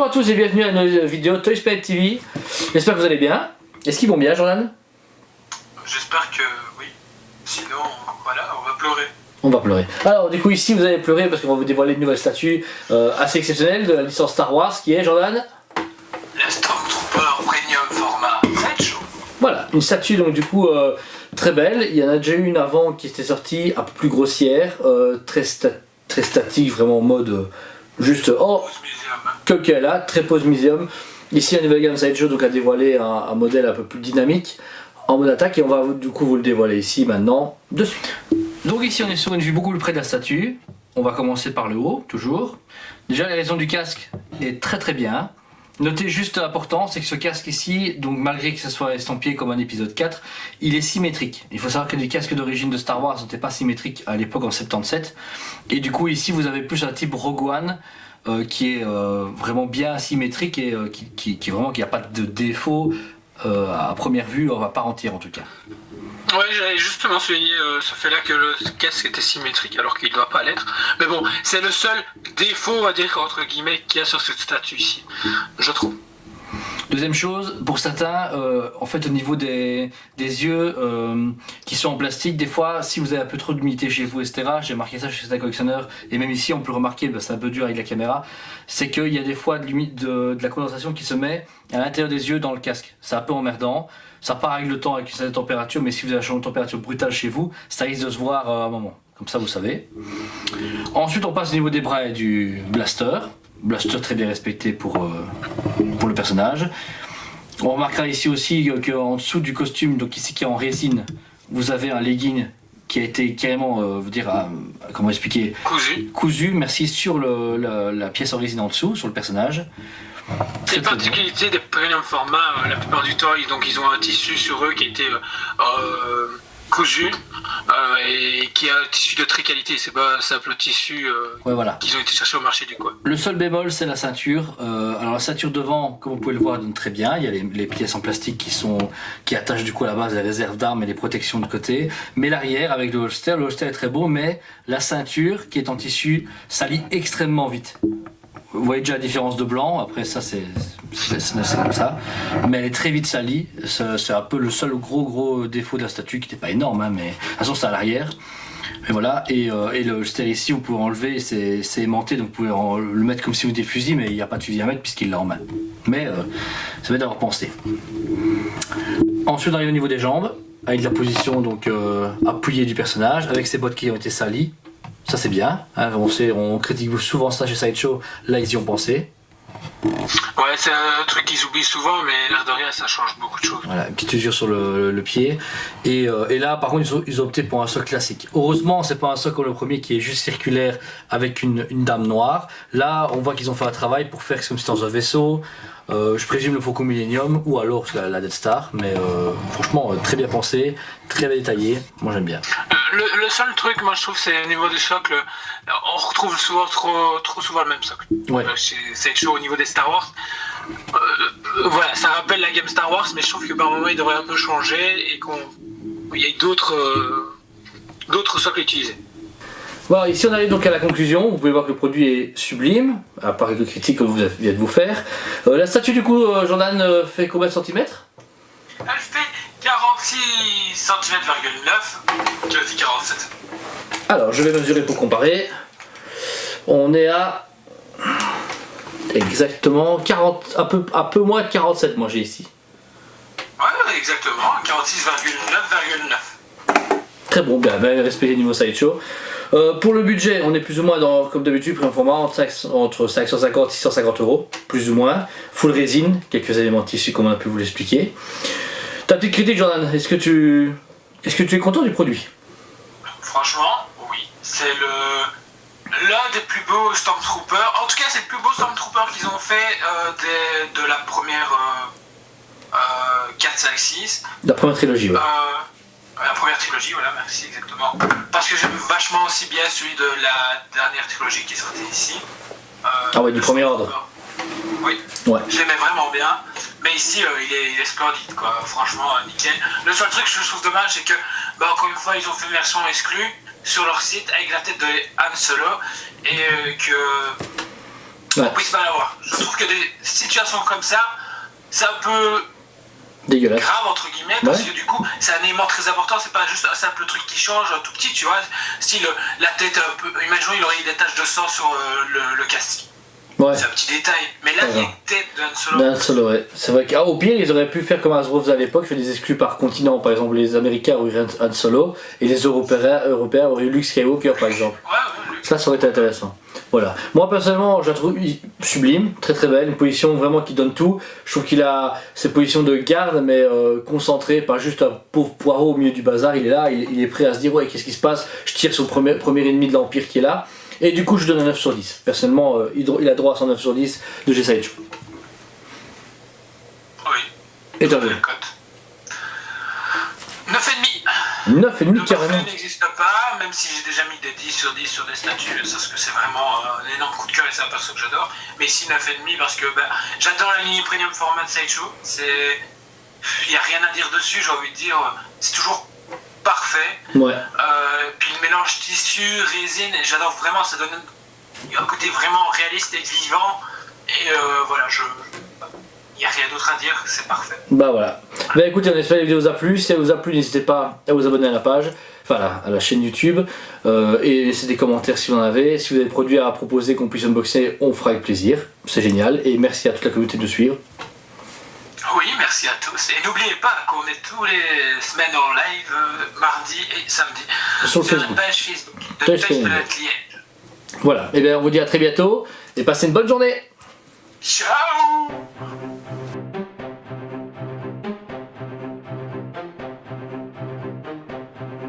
Bonjour à tous et bienvenue à une nouvelle vidéo Toys Planet TV. J'espère que vous allez bien. Est-ce qu'ils vont bien, Jordan? J'espère que oui. Sinon, voilà, on va pleurer. On va pleurer. Alors du coup ici vous allez pleurer parce qu'on va vous dévoiler une nouvelle statue assez exceptionnelle de la licence Star Wars qui est, Jordan? La Stormtrooper Premium format Sideshow. Voilà, une statue donc du coup très belle. Il y en a déjà eu une avant qui était sortie, un peu plus grossière, très statique, vraiment en mode juste oh que là, très pose museum. Ici la nouvelle gamme Sideshow donc a dévoilé un modèle un peu plus dynamique en mode attaque et on va du coup vous le dévoiler ici maintenant de suite. Donc ici on est sur une vue beaucoup plus près de la statue. On va commencer par le haut, toujours. Déjà la raison du casque est très bien. Notez juste l'important, c'est que ce casque ici, donc malgré que ce soit estampillé comme un épisode 4, il est symétrique. Il faut savoir que les casques d'origine de Star Wars n'étaient pas symétriques à l'époque en 77. Et du coup ici vous avez plus un type Rogue One qui est vraiment bien symétrique et qui n'y a pas de défaut à première vue, à part entière en tout cas. Ouais, j'allais justement souligner ce fait-là que le casque était symétrique alors qu'il ne doit pas l'être. Mais bon, c'est le seul défaut, on va dire, entre guillemets, qu'il y a sur cette statue ici, je trouve. Deuxième chose, pour certains, en fait au niveau des yeux qui sont en plastique, des fois si vous avez un peu trop d'humidité chez vous, etc., j'ai remarqué ça chez certains collectionneurs, et même ici on peut le remarquer, c'est un peu dur avec la caméra, c'est qu'il y a des fois de la condensation qui se met à l'intérieur des yeux dans le casque. C'est un peu emmerdant, ça part avec le temps, avec une certaine température, mais si vous avez un changement de température brutale chez vous, ça risque de se voir à un moment, comme ça vous savez. Ensuite on passe au niveau des bras et du blaster. Blaster très bien respecté pour le personnage. On remarquera ici aussi qu'en dessous du costume, donc ici qui est en résine, vous avez un legging qui a été carrément, comment expliquer, cousu, merci, sur la pièce en résine en dessous, sur le personnage. C'est une particularité des premium formats, la plupart du temps, ils ont un tissu sur eux qui a été cousu et qui a un tissu de très qualité, c'est pas un simple tissu ouais, voilà, qu'ils ont été chercher au marché du coin. Le seul bémol c'est la ceinture. Alors la ceinture devant, comme vous pouvez le voir, donne très bien. Il y a les pièces en plastique qui attachent du coup à la base les réserves d'armes et les protections de côté. Mais l'arrière avec le holster est très beau, mais la ceinture qui est en tissu salit extrêmement vite. Vous voyez déjà la différence de blanc, après ça c'est comme ça, mais elle est très vite salie, c'est un peu le seul gros défaut de la statue qui n'était pas énorme, hein, mais de toute façon c'est à l'arrière. Et voilà, et le holster ici vous pouvez enlever, c'est aimanté, donc vous pouvez le mettre comme si vous étiez fusil, mais il n'y a pas de fusil à mettre puisqu'il l'a en main. Mais ça va d'avoir pensé. Ensuite on arrive au niveau des jambes, avec la position donc appuyée du personnage, avec ses bottes qui ont été salies. Ça c'est bien, hein, on critique souvent ça chez Sideshow, là ils y ont pensé. Ouais, c'est un truc qu'ils oublient souvent, mais l'air de rien ça change beaucoup de choses. Voilà, une petite usure sur le pied. Et là par contre ils ont opté pour un socle classique. Heureusement c'est pas un socle comme le premier qui est juste circulaire avec une dame noire. Là on voit qu'ils ont fait un travail pour faire comme si c'était dans un vaisseau. Je présume le Faucon Millennium ou alors la Death Star, mais franchement très bien pensé, très bien détaillé, moi j'aime bien. Le seul truc, moi je trouve, c'est au niveau du socle, on retrouve souvent trop souvent le même socle. Ouais. C'est chaud au niveau des Star Wars. Voilà, ça rappelle la gamme Star Wars, mais je trouve que par moment il devrait un peu changer et qu'il y ait d'autres socles utilisés. Voilà, ici on arrive donc à la conclusion. Vous pouvez voir que le produit est sublime, à part quelques critiques que vous venez de vous faire. La statue du coup, Jordan, fait combien de centimètres? Elle fait 46 cm,9, tu as dit 47. Alors je vais mesurer pour comparer. On est à exactement 40, un peu moins de 47 moi j'ai ici. Ouais, exactement, 46,9,9. Très bon, bien respecté le niveau Sideshow. Pour le budget, on est plus ou moins dans, comme d'habitude, prix en format entre 550 et 650 €, plus ou moins. Full résine, quelques éléments de tissu comme on a pu vous l'expliquer. Ta petite critique, Jordan, est-ce que tu es content du produit? Franchement, oui. C'est l'un des plus beaux Stormtroopers. En tout cas, c'est le plus beau Stormtrooper qu'ils ont fait de la première 4, 5, 6. La première trilogie, ouais. La première trilogie, voilà, merci, exactement. Parce que j'aime vachement aussi bien celui de la dernière trilogie qui est sortie ici. Ah ouais, du premier ordre. Oui, ouais. Je l'aimais vraiment bien. Mais ici, il est splendide, quoi. Franchement, nickel. Le seul truc que je trouve dommage, c'est que, encore une fois, ils ont fait une version exclue sur leur site avec la tête de Han Solo et que on puisse pas l'avoir. Je trouve que des situations comme ça, c'est un peu dégueulasse. Grave entre guillemets, parce que du coup, c'est un élément très important, c'est pas juste un simple truc qui change, un tout petit, tu vois. Style, la tête un peu. Imaginons, il aurait eu des taches de sang sur le casting. Ouais. C'est un petit détail. Mais là, il y a une tête d'Han Solo. d'Han Solo, ouais. C'est vrai qu'au pire, ils auraient pu faire comme Hasbro faisait à l'époque, faire des exclus par continent. Par exemple, les Américains auraient eu Han Solo et les Européens auraient eu Luke Skywalker, par exemple. Ouais, ça aurait été intéressant. Voilà. Moi, personnellement, je la trouve sublime, très très belle, une position vraiment qui donne tout. Je trouve qu'il a ses positions de garde, mais concentré, pas juste un pauvre poireau au milieu du bazar. Il est là, il est prêt à se dire, ouais, qu'est-ce qui se passe? Je tire sur le premier ennemi de l'Empire qui est là. Et du coup, je donne un 9 sur 10. Personnellement, il a droit à son 9 sur 10 de G-Side Show. Oui. Et t'as vu 9,5. 9,5 carrément. Le n'existe pas, même si j'ai déjà mis des 10 sur 10 sur des statues, parce que c'est vraiment un énorme coup de cœur et c'est un perso que j'adore. Mais ici 9,5 parce que j'adore la ligne premium format de Sideshow. Il n'y a rien à dire dessus, j'ai envie de dire. C'est toujours parfait. Ouais. Puis le mélange tissu, résine, j'adore vraiment, ça donne un côté vraiment réaliste et vivant. Et voilà, il n'y a rien d'autre à dire, c'est parfait. Bah voilà. Bah écoutez, on espère que la vidéo vous a plu. Si elle vous a plu, n'hésitez pas à vous abonner à la page, enfin à la chaîne YouTube, et laissez des commentaires si vous en avez. Si vous avez des produits à proposer qu'on puisse unboxer, on fera avec plaisir. C'est génial. Et merci à toute la communauté de suivre. Oui, merci à tous. Et n'oubliez pas qu'on est tous les semaines en live, mardi et samedi, sur la page Facebook de Touch Planet Liège. Voilà. Et bien on vous dit à très bientôt et passez une bonne journée. Ciao.